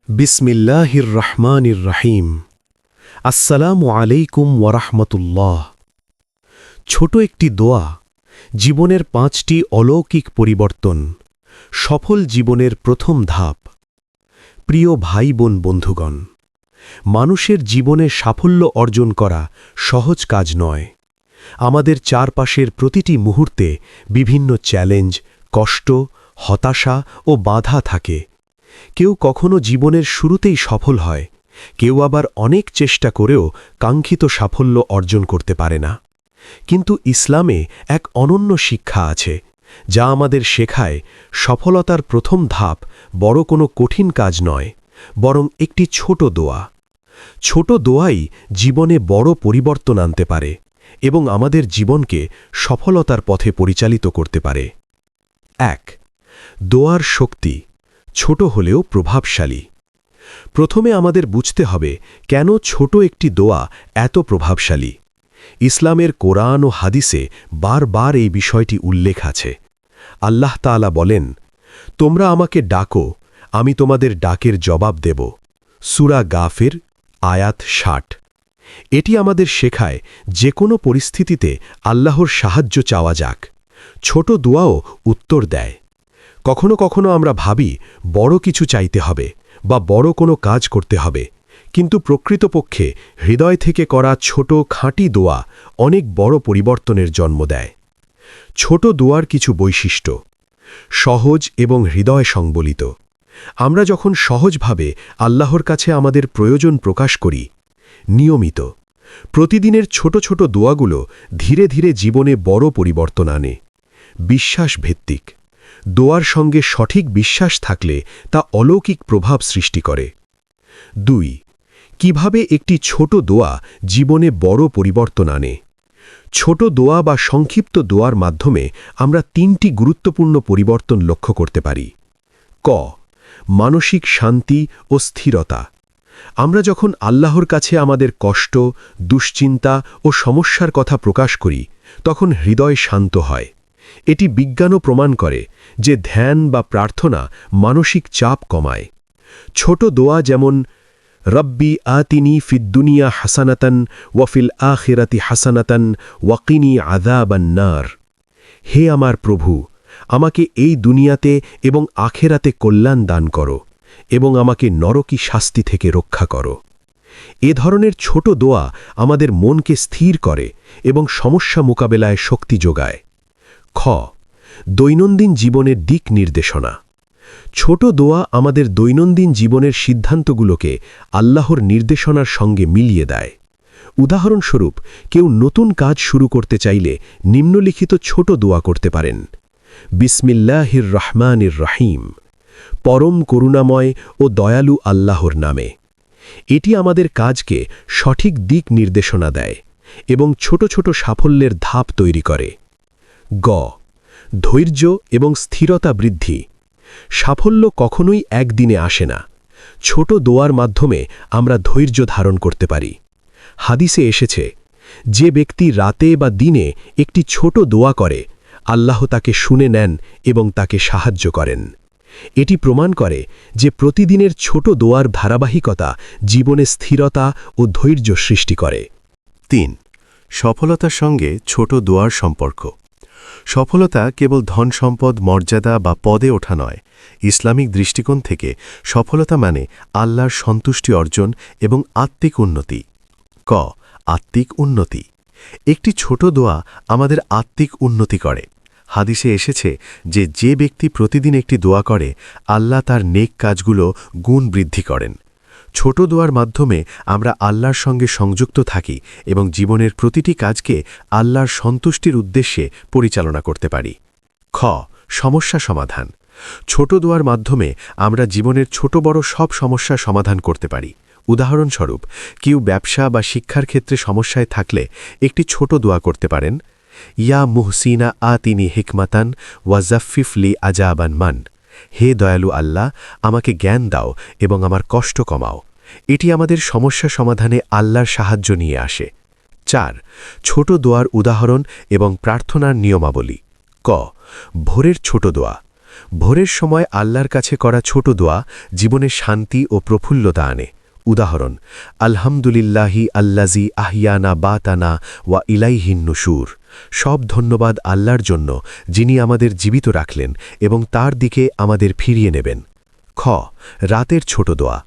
বিসমিল্লাহির রহমানির রহিম। আসসালামু আলাইকুম ওয়ারাহমাতুল্লাহ। ছোট একটি দোয়া, জীবনের 5টি অলৌকিক পরিবর্তন, সফল জীবনের প্রথম ধাপ। প্রিয় ভাই বোন বন্ধুগণ, মানুষের জীবনে সাফল্য অর্জন করা সহজ কাজ নয়। আমাদের চারপাশের প্রতিটি মুহূর্তে বিভিন্ন চ্যালেঞ্জ, কষ্ট, হতাশা ও বাধা থাকে। কেউ কখনো জীবনের শুরুতেই সফল হয়, কেউ আবার অনেক চেষ্টা করেও কাঙ্ক্ষিত সাফল্য অর্জন করতে পারে না। কিন্তু ইসলামে এক অনন্য শিক্ষা আছে, যা আমাদের শেখায় সফলতার প্রথম ধাপ বড় কোনো কঠিন কাজ নয়, বরং একটি ছোট দোয়া। ছোট দোয়াই জীবনে বড় পরিবর্তন আনতে পারে এবং আমাদের জীবনকে সফলতার পথে পরিচালিত করতে পারে। 1. দোয়ার শক্তি, ছোট হলেও প্রভাবশালী। প্রথমে আমাদের বুঝতে হবে কেন ছোট একটি দোয়া এত প্রভাবশালী। ইসলামের কোরআন ও হাদিসে বারবার এই বিষয়টি উল্লেখ আছে। আল্লাহ তাআলা বলেন, তোমরা আমাকে ডাকো, আমি তোমাদের ডাকের জবাব দেব। সূরা গাফির আয়াত 60। এটি আমাদের শেখায় যে কোনো পরিস্থিতিতে আল্লাহর সাহায্য চাওয়া যাক। ছোট দোয়াও উত্তর দেয়। কখনো কখনো আমরা ভাবি বড় কিছু চাইতে হবে বা বড় কোনো কাজ করতে হবে, কিন্তু প্রকৃতপক্ষে হৃদয় থেকে করা ছোট খাঁটি দোয়া অনেক বড় পরিবর্তনের জন্ম দেয়। ছোট দোয়ার কিছু বৈশিষ্ট্য: সহজ এবং হৃদয় সংবলিত। আমরা যখন সহজভাবে আল্লাহর কাছে আমাদের প্রয়োজন প্রকাশ করি, নিয়মিত প্রতিদিনের ছোট ছোট দোয়াগুলো ধীরে ধীরে জীবনে বড় পরিবর্তন আনে। বিশ্বাসভিত্তিক। দোয়ার সঙ্গে সঠিক বিশ্বাস থাকলে তা অলৌকিক প্রভাব সৃষ্টি করে। 2. কিভাবে একটি ছোট দোয়া জীবনে বড় পরিবর্তন আনে? ছোট দোয়া বা সংক্ষিপ্ত দোয়ার মাধ্যমে আমরা 3টি গুরুত্বপূর্ণ পরিবর্তন লক্ষ্য করতে পারি। ক. মানসিক শান্তি ও স্থিরতা। আমরা যখন আল্লাহর কাছে আমাদের কষ্ট, দুশ্চিন্তা ও সমস্যার কথা প্রকাশ করি, তখন হৃদয় শান্ত হয়। এটি বিজ্ঞানও প্রমাণ করে যে ধ্যান বা প্রার্থনা মানসিক চাপ কমায়। ছোট দোয়া যেমন রব্বি আতিনি ফিদ্দুনিয়া হাসানাতান ওয়াফিল আখিরাতি হাসানাতান ওয়াকিনি আযাবান নার। হে আমার প্রভু, আমাকে এই দুনিয়াতে এবং আখেরাতে কল্যাণ দান করো এবং আমাকে নরকী শাস্তি থেকে রক্ষা করো। এ ধরনের ছোট দোয়া আমাদের মনকে স্থির করে এবং সমস্যা মোকাবেলায় শক্তি যোগায়। খ. দৈনন্দিন জীবনের দিক নির্দেশনা। ছোট দোয়া আমাদের দৈনন্দিন জীবনের সিদ্ধান্তগুলোকে আল্লাহর নির্দেশনার সঙ্গে মিলিয়ে দেয়। উদাহরণস্বরূপ, কেউ নতুন কাজ শুরু করতে চাইলে নিম্নলিখিত ছোট দোয়া করতে পারেন: বিসমিল্লাহির রহমানির রহিম, পরম করুণাময় ও দয়ালু আল্লাহর নামে। এটি আমাদের কাজকে সঠিক দিক নির্দেশনা দেয় এবং ছোট ছোট সাফল্যের ধাপ তৈরি করে। গ. ধৈর্য এবং স্থিরতা বৃদ্ধি। সাফল্য কখনোই একদিনে আসে না। ছোট দোয়ার মাধ্যমে আমরা ধৈর্য ধারণ করতে পারি। হাদিসে এসেছে, যে ব্যক্তি রাতে বা দিনে একটি ছোট দোয়া করে, আল্লাহ তাকে শুনে নেন এবং তাকে সাহায্য করেন। এটি প্রমাণ করে যে প্রতিদিনের ছোট দোয়ার ধারাবাহিকতা জীবনে স্থিরতা ও ধৈর্য সৃষ্টি করে। 3. সফলতার সঙ্গে ছোট দোয়ার সম্পর্ক। সফলতা কেবল ধন সম্পদ, মর্যাদা বা পদে ওঠা নয়। ইসলামিক দৃষ্টিকোণ থেকে সফলতা মানে আল্লাহর সন্তুষ্টি অর্জন এবং আত্মিক উন্নতি। ক. আত্মিক উন্নতি। একটি ছোট দোয়া আমাদের আত্মিক উন্নতি করে। হাদিসে এসেছে যে যে ব্যক্তি প্রতিদিন একটি দোয়া করে, আল্লাহ তার নেক কাজগুলো গুণ বৃদ্ধি করেন। ছোট দোয়ার মাধ্যমে আমরা আল্লাহর সঙ্গে সংযুক্ত থাকি এবং জীবনের প্রতিটি কাজকে আল্লাহর সন্তুষ্টির উদ্দেশ্যে পরিচালনা করতে পারি। খ. সমস্যা সমাধান। ছোট দোয়ার মাধ্যমে আমরা জীবনের ছোট বড় সব সমস্যা সমাধান করতে পারি। উদাহরণস্বরূপ, কেউ ব্যবসা বা শিক্ষার ক্ষেত্রে সমস্যায় থাকলে একটি ছোট দোয়া করতে পারেন: ইয়া মুহসিনা আতিনি হিকমাতান ওয়াজাফিফলি আজাবান মান। হে দয়ালু আল্লাহ, আমাকে জ্ঞান দাও এবং আমার কষ্ট কমাও। এটি আমাদের সমস্যা সমাধানে আল্লাহর সাহায্য নিয়ে আসে। 4. ছোট দোয়ার উদাহরণ এবং প্রার্থনার নিয়মাবলী। ক. ভোরের ছোট দোয়া। ভোরের সময় আল্লাহর কাছে করা ছোট দোয়া জীবনে শান্তি ও প্রফুল্লতা আনে। উদাহরণ, আলহামদুলিল্লাহি আল্লাজি আহিয়ানা বাতানা ওয়া ইলাইহিন নুশুর। সব ধন্যবাদ আল্লাহর জন্য, যিনি আমাদের জীবিত রাখলেন এবং তার দিকে আমাদের ফিরিয়ে নেবেন। খ, রাতের ছোট দোয়া।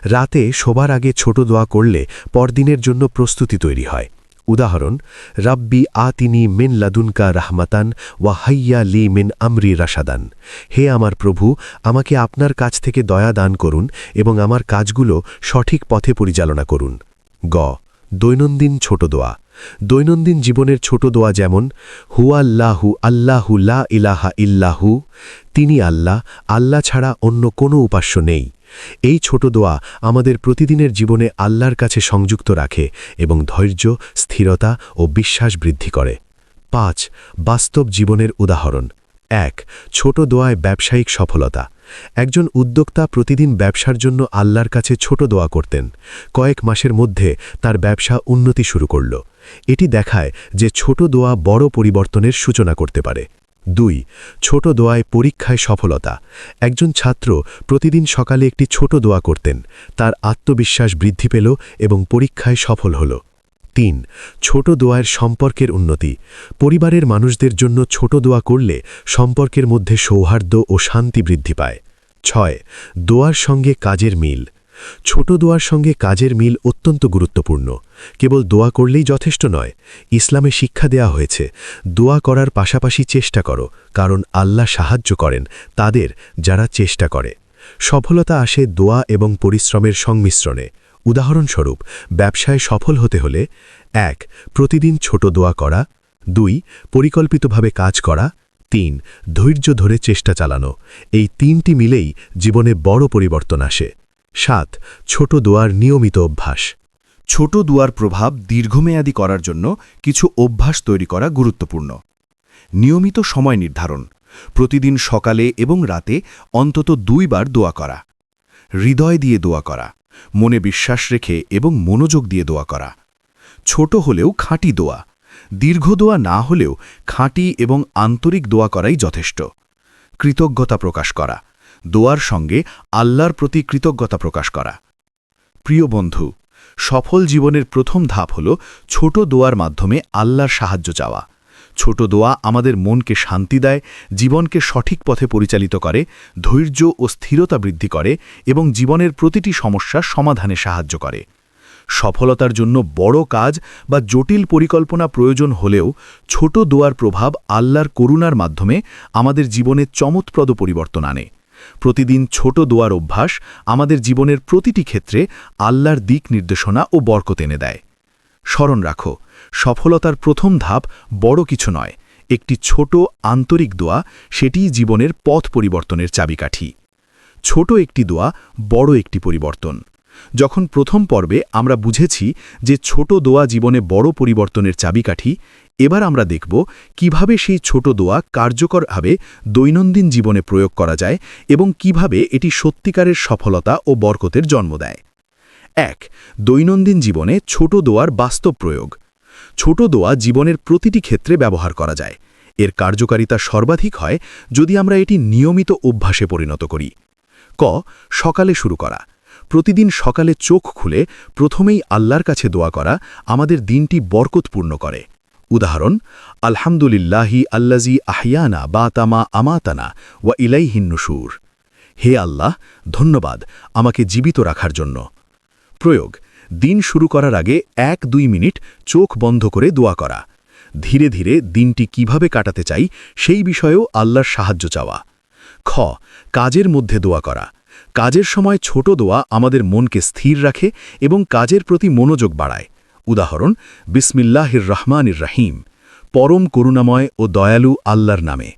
রাতে শোবার আগে ছোট দোয়া করলে পরদিনের জন্য প্রস্তুতি তৈরি হয়। উদাহরণ, রাব্বি আতিনি মিন লাদুনকা রাহমাতান ওয়া হাইয়া লি মিন আমরি রাশাদান। হে আমার প্রভু, আমাকে আপনার কাছ থেকে দয়া দান করুন এবং আমার কাজগুলো সঠিক পথে পরিচালনা করুন। গ, দৈনন্দিন ছোট দোয়া। দৈনন্দিন জীবনের ছোট দোয়া যেমন হুয়াল্লাহু আল্লাহু লা ইলাহা ইল্লাহু, তিনি আল্লাহ, আল্লাহ ছাড়া অন্য কোনো উপাস্য নেই। এই ছোট দোয়া আমাদের প্রতিদিনের জীবনে আল্লাহর কাছে সংযুক্ত রাখে এবং ধৈর্য, স্থিরতা ও বিশ্বাস বৃদ্ধি করে। ৫. বাস্তব জীবনের উদাহরণ। ১. ছোট দোয়ায় ব্যবসায়িক সফলতা। একজন উদ্যোক্তা প্রতিদিন ব্যবসার জন্য আল্লাহর কাছে ছোট দোয়া করতেন। কয়েক মাসের মধ্যে তার ব্যবসা উন্নতি শুরু করল। এটি দেখায় যে ছোট দোয়া বড় পরিবর্তনের সূচনা করতে পারে। ২. ছোট দোয়ায় পরীক্ষায় সফলতা। একজন ছাত্র প্রতিদিন সকালে একটি ছোট দোয়া করতেন। তার আত্মবিশ্বাস বৃদ্ধি পেল এবং পরীক্ষায় সফল হল। ৩. ছোট দোয়ার সম্পর্কের উন্নতি। পরিবারের মানুষদের জন্য ছোট দোয়া করলে সম্পর্কের মধ্যে সৌহার্দ্য ও শান্তি বৃদ্ধি পায়। ৬. দোয়ার সঙ্গে কাজের মিল। ছোট দোয়ার সঙ্গে কাজের মিল অত্যন্ত গুরুত্বপূর্ণ। কেবল দোয়া করলেই যথেষ্ট নয়। ইসলামে শিক্ষা দেয়া হয়েছে, দোয়া করার পাশাপাশি চেষ্টা করো, কারণ আল্লাহ সাহায্য করেন তাদের যারা চেষ্টা করে। সফলতা আসে দোয়া এবং পরিশ্রমের সংমিশ্রণে। উদাহরণস্বরূপ, ব্যবসায় সফল হতে হলে ১. প্রতিদিন ছোট দোয়া করা, ২. পরিকল্পিতভাবে কাজ করা, ৩. ধৈর্য ধরে চেষ্টা চালানো। এই ৩টি মিলেই জীবনে বড় পরিবর্তন আসে। ৭. ছোট দোয়ার নিয়মিত অভ্যাস। ছোট দোয়ার প্রভাব দীর্ঘমেয়াদী করার জন্য কিছু অভ্যাস তৈরি করা গুরুত্বপূর্ণ। নিয়মিত সময় নির্ধারণ। প্রতিদিন সকালে এবং রাতে অন্তত ২ বার দোয়া করা। হৃদয় দিয়ে দোয়া করা। মনে বিশ্বাস রেখে এবং মনোযোগ দিয়ে দোয়া করা। ছোট হলেও খাঁটি দোয়া। দীর্ঘ দোয়া না হলেও খাঁটি এবং আন্তরিক দোয়া করাই যথেষ্ট। কৃতজ্ঞতা প্রকাশ করা। দোয়ার সঙ্গে আল্লাহর প্রতি কৃতজ্ঞতা প্রকাশ করা। প্রিয় বন্ধু, সফল জীবনের প্রথম ধাপ হল ছোট দোয়ার মাধ্যমে আল্লাহর সাহায্য চাওয়া। ছোট দোয়া আমাদের মনকে শান্তি দেয়, জীবনকে সঠিক পথে পরিচালিত করে, ধৈর্য ও স্থিরতা বৃদ্ধি করে এবং জীবনের প্রতিটি সমস্যার সমাধানে সাহায্য করে। সফলতার জন্য বড় কাজ বা জটিল পরিকল্পনা প্রয়োজন হলেও ছোট দোয়ার প্রভাব আল্লাহর করুণার মাধ্যমে আমাদের জীবনে চমৎপ্রদ পরিবর্তন আনে। প্রতিদিন ছোট দোয়ার অভ্যাস আমাদের জীবনের প্রতিটি ক্ষেত্রে আল্লাহর দিক নির্দেশনা ও বরকত এনে দেয়। স্মরণ রাখো, সফলতার প্রথম ধাপ বড় কিছু নয়, একটি ছোট আন্তরিক দোয়া, সেটিই জীবনের পথ পরিবর্তনের চাবিকাঠি। ছোট একটি দোয়া, বড় একটি পরিবর্তন। যখন প্রথম পর্বে আমরা বুঝেছি যে ছোট দোয়া জীবনে বড় পরিবর্তনের চাবিকাঠি, এবার আমরা দেখব কিভাবে সেই ছোট দোয়া কার্যকরভাবে দৈনন্দিন জীবনে প্রয়োগ করা যায় এবং কিভাবে এটি সত্যিকারের সফলতা ও বরকতের জন্ম দেয়। ১. দৈনন্দিন জীবনে ছোট দোয়ার বাস্তব প্রয়োগ। ছোট দোয়া জীবনের প্রতিটি ক্ষেত্রে ব্যবহার করা যায়। এর কার্যকারিতা সর্বাধিক হয় যদি আমরা এটি নিয়মিত অভ্যাসে পরিণত করি। ক. সকালে শুরু করা। প্রতিদিন সকালে চোখ খুলে প্রথমেই আল্লাহর কাছে দোয়া করা আমাদের দিনটি বরকতপূর্ণ করে। উদাহরণ, আলহামদুলিল্লাহি আল্লাজি আহিয়ানা বাতামা আমাতানা ওয়া ইলাইহিন নুশুর। হে আল্লাহ, ধন্যবাদ আমাকে জীবিত রাখার জন্য। প্রয়োগ, দিন শুরু করার আগে ১-২ মিনিট চোখ বন্ধ করে দোয়া করা। ধীরে ধীরে দিনটি কিভাবে কাটাতে চাই সেই বিষয়েও আল্লাহর সাহায্য চাওয়া। খ. কাজের মধ্যে দোয়া করা। কাজের সময় ছোট দোয়া আমাদের মনকে স্থির রাখে এবং কাজের প্রতি মনোযোগ বাড়ায়। উদাহরণ, বিসমিল্লাহির রহমানির রহিম, পরম করুণাময় ও দয়ালু আল্লাহর নামে।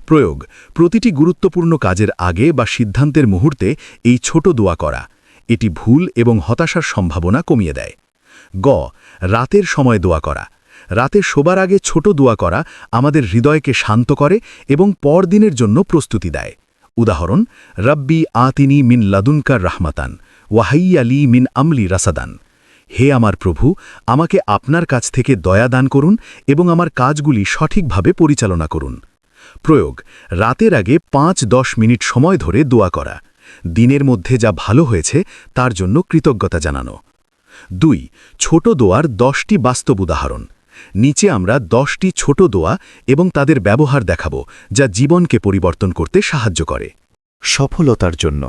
প্রয়োগ, প্রতিটি গুরুত্বপূর্ণ কাজের আগে বা সিদ্ধান্তের মুহূর্তে এই ছোট দোয়া করা। এটি ভুল এবং হতাশার সম্ভাবনা কমিয়ে দেয়। গ. রাতের সময় দোয়া করা। রাতে শোবার আগে ছোট দোয়া করা আমাদের হৃদয়কে শান্ত করে এবং পরদিনের জন্য প্রস্তুতি দেয়। উদাহরণ, রব্বি আতিনি মিন লাদুনকার রাহমাতান ওয়াহাইয়া লি মিন আমলি রাসাদান। হে আমার প্রভু, আমাকে আপনার কাছ থেকে দয়া দান করুন এবং আমার কাজগুলি সঠিকভাবে পরিচালনা করুন। প্রয়োগ: রাতের আগে ৫-১০ মিনিট সময় ধরে দোয়া করা। দিনের মধ্যে যা ভালো হয়েছে তার জন্য কৃতজ্ঞতা জানানো। ২. ছোট দোয়ার 10টি বাস্তব উদাহরণ। নিচে আমরা 10টি ছোট দোয়া এবং তাদের ব্যবহার দেখাব, যা জীবনকে পরিবর্তন করতে সাহায্য করে। সফলতার জন্য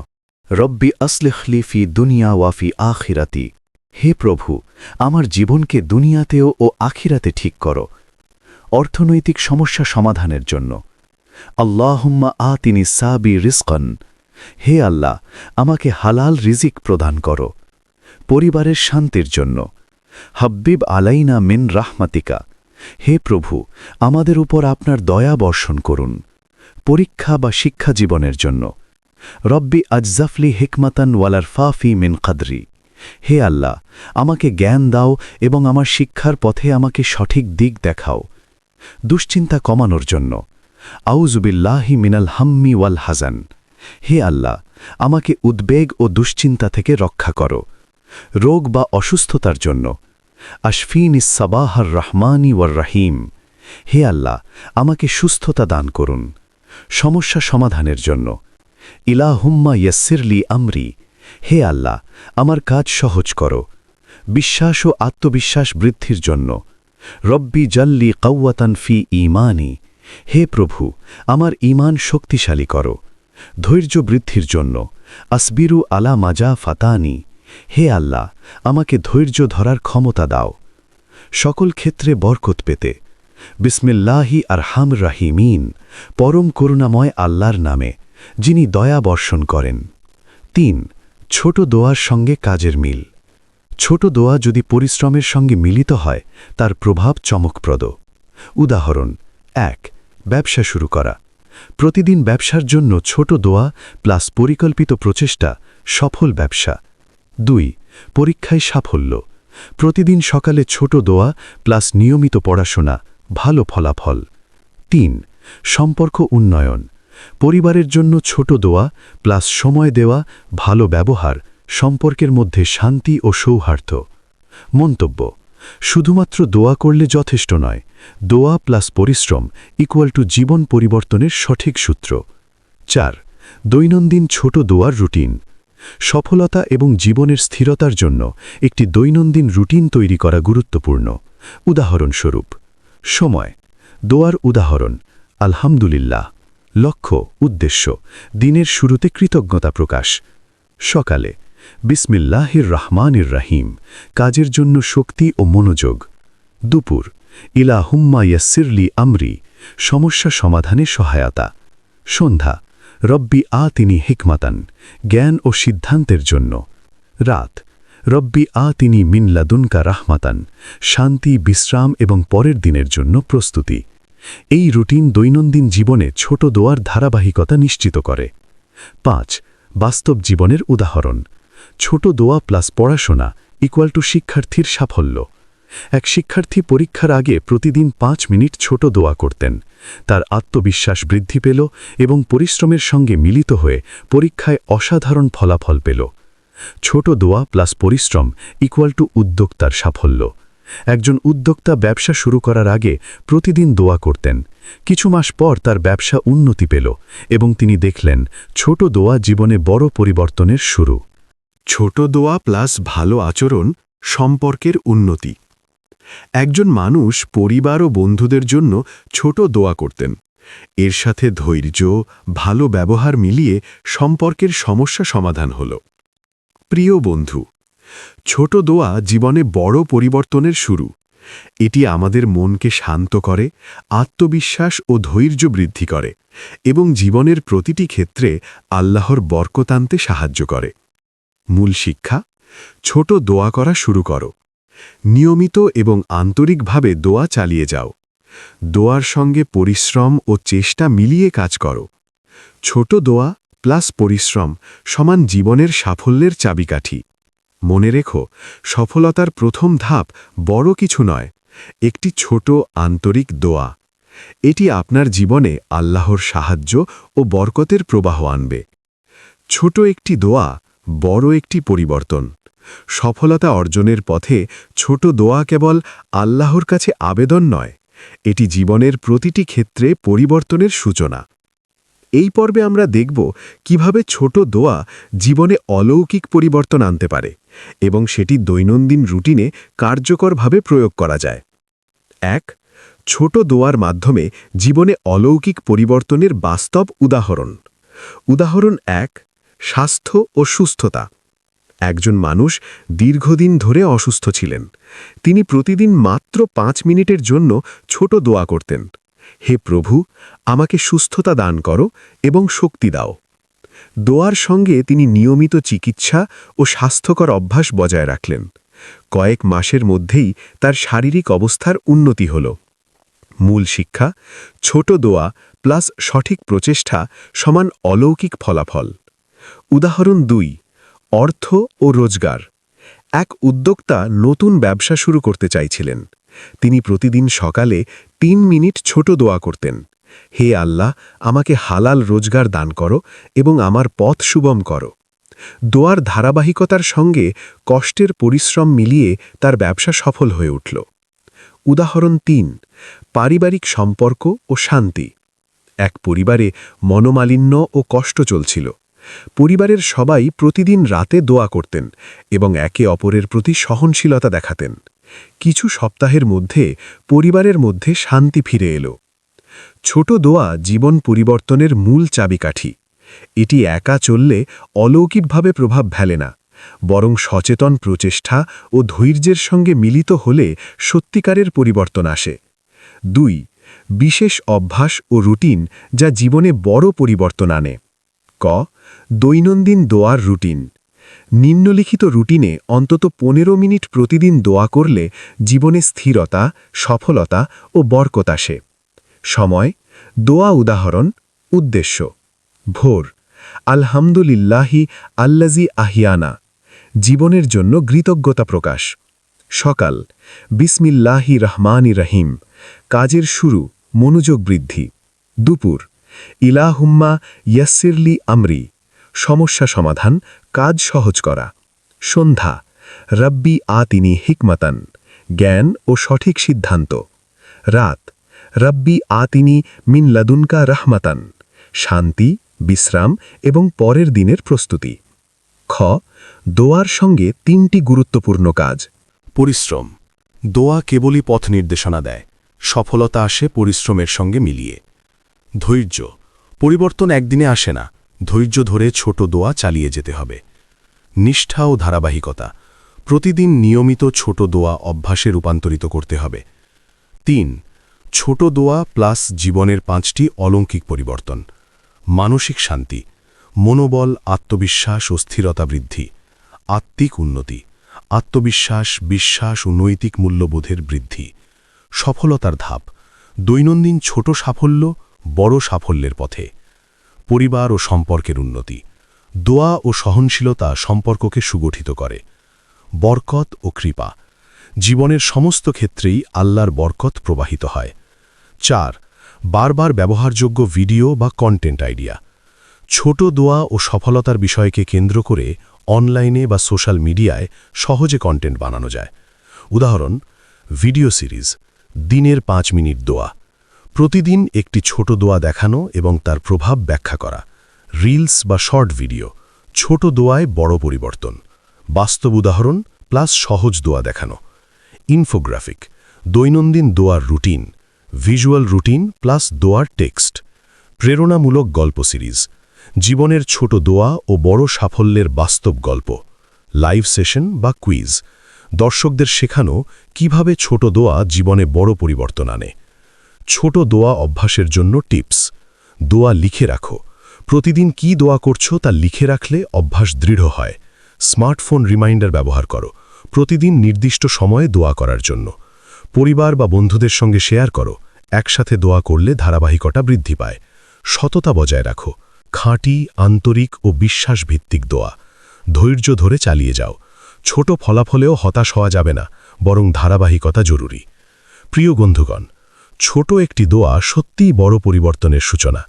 রব্বি আসলিহলি ফি দুনিয়া ওয়াফি আখিরাতি। হে প্রভু, আমার জীবনকে দুনিয়াতেও ও আখিরাতে ঠিক করো। অর্থনৈতিক সমস্যা সমাধানের জন্য আল্লাহুম্মা আতিনি সাবি রিজকান। হে আল্লাহ, আমাকে হালাল রিজিক প্রদান করো। পরিবারের শান্তির জন্য হাব্বিব আলাইনা মিন রাহমাতিকা। হে প্রভু, আমাদের উপর আপনার দয়া বর্ষণ করুন। পরীক্ষা বা শিক্ষা জীবনের জন্য রব্বি আজজাফলি হিকমাতান ওয়ালার ফাফি মিন কাদরি। হে আল্লাহ, আমাকে জ্ঞান দাও এবং আমার শিক্ষার পথে আমাকে সঠিক দিক দেখাও। দুশ্চিন্তা কমানোর জন্য আউযুবিল্লাহি মিনাল হাম্মি ওয়াল হাজান। হে আল্লাহ, আমাকে উদ্বেগ ও দুশ্চিন্তা থেকে রক্ষা করো। রোগ বা অসুস্থতার জন্য আশফিনিস সাবাহার রহমানি ওয়ার রহিম। হে আল্লাহ, আমাকে সুস্থতা দান করুন। সমস্যা সমাধানের জন্য ইলাহুম্মা ইয়াসসিরলি আমরি। হে আল্লাহ, আমার কাজ সহজ করো। বিশ্বাস ও আত্মবিশ্বাস বৃদ্ধির জন্য রব্বি জাল্লি কাওয়াতান ফি ঈমানি। হে প্রভু, আমার ঈমান শক্তিশালী করো। ধৈর্য বৃদ্ধির জন্য আসবিরু আলা মাজা ফাতানি। হে আল্লাহ, আমাকে ধৈর্য ধরার ক্ষমতা দাও। সকল ক্ষেত্রে বরকত পেতে বিসমিল্লাহি আরহাম রাহিমিন। পরম করুণাময় আল্লাহর নামে, যিনি দয়া বর্ষণ করেন। ৩. ছোট দোয়ার সঙ্গে কাজের মিল। ছোট দোয়া যদি পরিশ্রমের সঙ্গে মিলিত হয়, তার প্রভাব চমকপ্রদ। উদাহরণ: ১. ব্যবসা শুরু করা। প্রতিদিন ব্যবসার জন্য ছোট দোয়া প্লাস পরিকল্পিত প্রচেষ্টা সফল ব্যবসা। ২. পরীক্ষায় সাফল্য। প্রতিদিন সকালে ছোট দোয়া প্লাস নিয়মিত পড়াশোনা ভালো ফলাফল। ৩. সম্পর্ক উন্নয়ন। পরিবারের জন্য ছোট দোয়া প্লাস সময় দেওয়া ভালো ব্যবহার সম্পর্কের মধ্যে শান্তি ও সৌহার্দ্য। মন্তব্য: শুধুমাত্র দোয়া করলে যথেষ্ট নয়, দোয়া প্লাস পরিশ্রম জীবন পরিবর্তনের সঠিক সূত্র। ৪. দৈনন্দিন ছোট দোয়ার রুটিন। সফলতা এবং জীবনের স্থিরতার জন্য একটি দৈনন্দিন রুটিন তৈরি করা গুরুত্বপূর্ণ। উদাহরণস্বরূপ: সময় দোয়ার উদাহরণ আলহামদুলিল্লাহ। লক্ষ্য উদ্দেশ্য দিনের শুরুতে কৃতজ্ঞতা প্রকাশ। সকালে বিসমিল্লাহির রহমানির রহিম, কাজের জন্য শক্তি ও মনোযোগ। দুপুর ইলাহুম্মা ইয়াসসিরলি আমরি, সমস্যা সমাধানে সহায়তা। সন্ধ্যা রব্বি আতিনি হিকমাতান, জ্ঞান ও সিদ্ধান্তের জন্য। রাত রব্বি আতিনি মিন লাদুনকা রাহমাতান, শান্তি, বিশ্রাম এবং পরের দিনের জন্য প্রস্তুতি। এই রুটিন দৈনন্দিন জীবনে ছোট দোয়ার ধারাবাহিকতা নিশ্চিত করে। ৫. বাস্তব জীবনের উদাহরণ। ছোট দোয়া প্লাস পড়াশোনা শিক্ষার্থীর সাফল্য। এক শিক্ষার্থী পরীক্ষার আগে প্রতিদিন ৫ মিনিট ছোট দোয়া করতেন। তার আত্মবিশ্বাস বৃদ্ধি পেল এবং পরিশ্রমের সঙ্গে মিলিত হয়ে পরীক্ষায় অসাধারণ ফলাফল পেল। ছোট দোয়া প্লাস পরিশ্রম উদ্যোক্তার সাফল্য। একজন উদ্যোক্তা ব্যবসা শুরু করার আগে প্রতিদিন দোয়া করতেন। কিছু মাস পর তার ব্যবসা উন্নতি পেল এবং তিনি দেখলেন ছোট দোয়া জীবনে বড় পরিবর্তনের শুরু। ছোট দোয়া প্লাস ভালো আচরণ সম্পর্কের উন্নতি। একজন মানুষ পরিবার ও বন্ধুদের জন্য ছোট দোয়া করতেন। এর সাথে ধৈর্য, ভালো ব্যবহার মিলিয়ে সম্পর্কের সমস্যা সমাধান হল। প্রিয় বন্ধু, ছোট দোয়া জীবনে বড় পরিবর্তনের শুরু। এটি আমাদের মনকে শান্ত করে, আত্মবিশ্বাস ও ধৈর্য বৃদ্ধি করে এবং জীবনের প্রতিটি ক্ষেত্রে আল্লাহর বরকত আনতে সাহায্য করে। মূল শিক্ষা: ছোট দোয়া করা শুরু করো। নিয়মিত এবং আন্তরিকভাবে দোয়া চালিয়ে যাও। দোয়ার সঙ্গে পরিশ্রম ও চেষ্টা মিলিয়ে কাজ করো। ছোট দোয়া প্লাস পরিশ্রম সমান জীবনের সাফল্যের চাবিকাঠি। মনে রেখো, সফলতার প্রথম ধাপ বড় কিছু নয়, একটি ছোট আন্তরিক দোয়া। এটি আপনার জীবনে আল্লাহর সাহায্য ও বরকতের প্রবাহ আনবে। ছোট একটি দোয়া, বড় একটি পরিবর্তন। সফলতা অর্জনের পথে ছোট দোয়া কেবল আল্লাহর কাছে আবেদন নয়, এটি জীবনের প্রতিটি ক্ষেত্রে পরিবর্তনের সূচনা। এই পর্বে আমরা দেখব কিভাবে ছোট দোয়া জীবনে অলৌকিক পরিবর্তন আনতে পারে এবং সেটি দৈনন্দিন রুটিনে কার্যকরভাবে প্রয়োগ করা যায়। ১. ছোট দোয়ার মাধ্যমে জীবনে অলৌকিক পরিবর্তনের বাস্তব উদাহরণ। উদাহরণ ১. স্বাস্থ্য ও সুস্থতা। একজন মানুষ দীর্ঘদিন ধরে অসুস্থ ছিলেন। তিনি প্রতিদিন মাত্র 5 মিনিটের জন্য ছোট দোয়া করতেন। হে প্রভু, আমাকে সুস্থতা দান করো এবং শক্তি দাও। দোয়ার সঙ্গে তিনি নিয়মিত চিকিৎসা ও স্বাস্থ্যকর অভ্যাস বজায় রাখলেন। কয়েক মাসের মধ্যেই তার শারীরিক অবস্থার উন্নতি হল। মূল শিক্ষা: ছোট দোয়া প্লাস সঠিক প্রচেষ্টা সমান অলৌকিক ফলাফল। উদাহরণ ২. অর্থ ও রোজগার। এক উদ্যোক্তা নতুন ব্যবসা শুরু করতে চাইছিলেন। তিনি প্রতিদিন সকালে 3 মিনিট ছোট দোয়া করতেন। হে আল্লাহ, আমাকে হালাল রোজগার দান করো এবং আমার পথ সুগম করো। দোয়ার ধারাবাহিকতার সঙ্গে কষ্টের পরিশ্রম মিলিয়ে তার ব্যবসা সফল হয়ে উঠল। উদাহরণ ৩. পারিবারিক সম্পর্ক ও শান্তি। এক পরিবারে মনোমালিন্য ও কষ্ট চলছিল। পরিবারের সবাই প্রতিদিন রাতে দোয়া করতেন এবং একে অপরের প্রতি সহনশীলতা দেখাতেন। কিছু সপ্তাহের মধ্যে পরিবারের মধ্যে শান্তি ফিরে এলো। ছোট দোয়া জীবন পরিবর্তনের মূল চাবিকাঠি। এটি একা চললে অলৌকিকভাবে প্রভাব ফেলে না, বরং সচেতন প্রচেষ্টা ও ধৈর্যের সঙ্গে মিলিত হলে সত্যিকারের পরিবর্তন আসে। ২. বিশেষ অভ্যাস ও রুটিন যা জীবনে বড় পরিবর্তন আনে। ক. দৈনন্দিন দোয়ার রুটিন। নিম্নলিখিত রুটিনে অন্তত 15 মিনিট প্রতিদিন দোয়া করলে জীবনে স্থিরতা, সফলতা ও বরকত আসে। সময়: দোয়া উদাহরণ, উদ্দেশ্য: ভোর, আলহামদুলিল্লাহি আল্লাজি আহিয়ানা, জীবনের জন্য কৃতজ্ঞতা প্রকাশ। সকাল, বিসমিল্লাহি রহমানি রহিম, কাজের শুরু, মনোযোগ বৃদ্ধি। দুপুর, ইলাহুম্মা ইয়াসসিরলি আমরি, সমস্যা সমাধান, কাজ সহজ করা। সন্ধ্যা, রব্বি আতিনি হিকমাতান, জ্ঞান ও সঠিক সিদ্ধান্ত। রাত, রব্বি আতিনি মিন লাদুনকা রহমাতান, শান্তি, বিশ্রাম এবং পরের দিনের প্রস্তুতি। খ. দোয়ার সঙ্গে 3টি গুরুত্বপূর্ণ কাজ। পরিশ্রম। দোয়া কেবলই পথ নির্দেশনা দেয়, সফলতা আসে পরিশ্রমের সঙ্গে মিলিয়ে। ধৈর্য। পরিবর্তন একদিনে আসে না, ধৈর্য ধরে ছোট দোয়া চালিয়ে যেতে হবে। নিষ্ঠা ও ধারাবাহিকতা। প্রতিদিন নিয়মিত ছোট দোয়া অভ্যাসে রূপান্তরিত করতে হবে। ৩. ছোট দোয়া প্লাস জীবনের 5টি অলৌকিক পরিবর্তন। মানসিক শান্তি, মনোবল, আত্মবিশ্বাস ও স্থিরতা বৃদ্ধি। আত্মিক উন্নতি, আত্মবিশ্বাস, বিশ্বাস ও নৈতিক মূল্যবোধের বৃদ্ধি। সফলতার ধাপ, দৈনন্দিন ছোট সাফল্য বড় সাফল্যের পথে। পরিবার ও সম্পর্কের উন্নতি, দোয়া ও সহনশীলতা সম্পর্ককে সুগঠিত করে। বরকত ও কৃপা, জীবনের সমস্ত ক্ষেত্রেই আল্লাহর বরকত প্রবাহিত হয়। ৪. বারবার ব্যবহারযোগ্য ভিডিও বা কন্টেন্ট আইডিয়া। ছোট দোয়া ও সফলতার বিষয়কে কেন্দ্র করে অনলাইনে বা সোশ্যাল মিডিয়ায় সহজে কন্টেন্ট বানানো যায়। উদাহরণ: ভিডিও সিরিজ, দিনের 5 মিনিট দোয়া, প্রতিদিন একটি ছোট দোয়া দেখানো এবং তার প্রভাব ব্যাখ্যা করা। রিলস বা শর্ট ভিডিও, ছোট দোয়ায় বড় পরিবর্তন, বাস্তব উদাহরণ প্লাস সহজ দোয়া দেখানো। ইনফোগ্রাফিক, দৈনন্দিন দোয়ার রুটিন, ভিজুয়াল রুটিন প্লাস দোয়ার টেক্সট। প্রেরণামূলক গল্প সিরিজ, জীবনের ছোট দোয়া ও বড় সাফল্যের বাস্তব গল্প। লাইভ সেশন বা কুইজ, দর্শকদের শেখানো কিভাবে ছোট দোয়া জীবনে বড় পরিবর্তন আনে। ছোট দোয়া অভ্যাসের জন্য টিপস: দোয়া লিখে রাখো, প্রতিদিন কি দোয়া করছো তা লিখে রাখলে অভ্যাস দৃঢ় হয়। স্মার্টফোন রিমাইন্ডার ব্যবহার করো, প্রতিদিন নির্দিষ্ট সময়ে দোয়া করার জন্য। পরিবার বা বন্ধুদের সঙ্গে শেয়ার করো, একসাথে দোয়া করলে ধারাবাহিকতা বৃদ্ধি পায়। সততা বজায় রাখো, খাঁটি, আন্তরিক ও বিশ্বাসভিত্তিক দোয়া। ধৈর্য ধরে চালিয়ে যাও, ছোট ফলাফলেও হতাশ হওয়া যাবে না, বরং ধারাবাহিকতা জরুরি। প্রিয় বন্ধুগণ, ছোট একটি দোয়া সত্যিই বড় পরিবর্তনের সূচনা।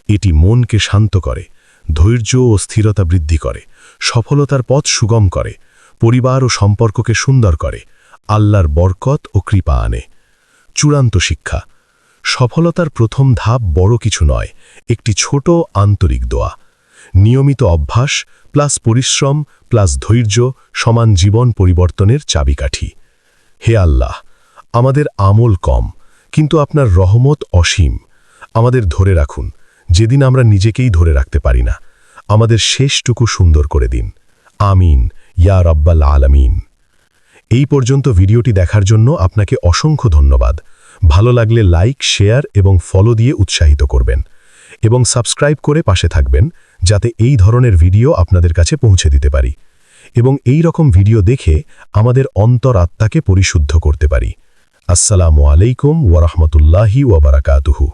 এটি মনকে শান্ত করে, ধৈর্য ও স্থিরতা বৃদ্ধি করে, সফলতার পথ সুগম করে, পরিবার ও সম্পর্ককে সুন্দর করে, আল্লাহর বরকত ও কৃপা আনে। চূড়ান্ত শিক্ষা সফলতার প্রথম ধাপ বড় কিছু নয়, একটি ছোট আন্তরিক দোয়া। নিয়মিত অভ্যাস প্লাস পরিশ্রম প্লাস ধৈর্য সমান জীবন পরিবর্তনের চাবিকাঠি। হে আল্লাহ, আমাদের আমল কম, কিন্তু আপনার রহমত অসীম। আমাদের ধরে রাখুন, যেদিন আমরা নিজেকেই ধরে রাখতে পারি না। আমাদের শেষটুকু সুন্দর করে দিন। আমিন ইয়া রাব্বাল আলামিন। এই পর্যন্ত ভিডিওটি দেখার জন্য আপনাকে অসংখ্য ধন্যবাদ। ভালো লাগলে লাইক, শেয়ার এবং ফলো দিয়ে উৎসাহিত করবেন এবং সাবস্ক্রাইব করে পাশে থাকবেন, যাতে এই ধরনের ভিডিও আপনাদের কাছে পৌঁছে দিতে পারি এবং এই রকম ভিডিও দেখে আমাদের অন্তরাত্মাকে পরিশুদ্ধ করতে পারি। আসসালামু আলাইকুম ওয়া রাহমাতুল্লাহি ওয়া বারাকাতুহু।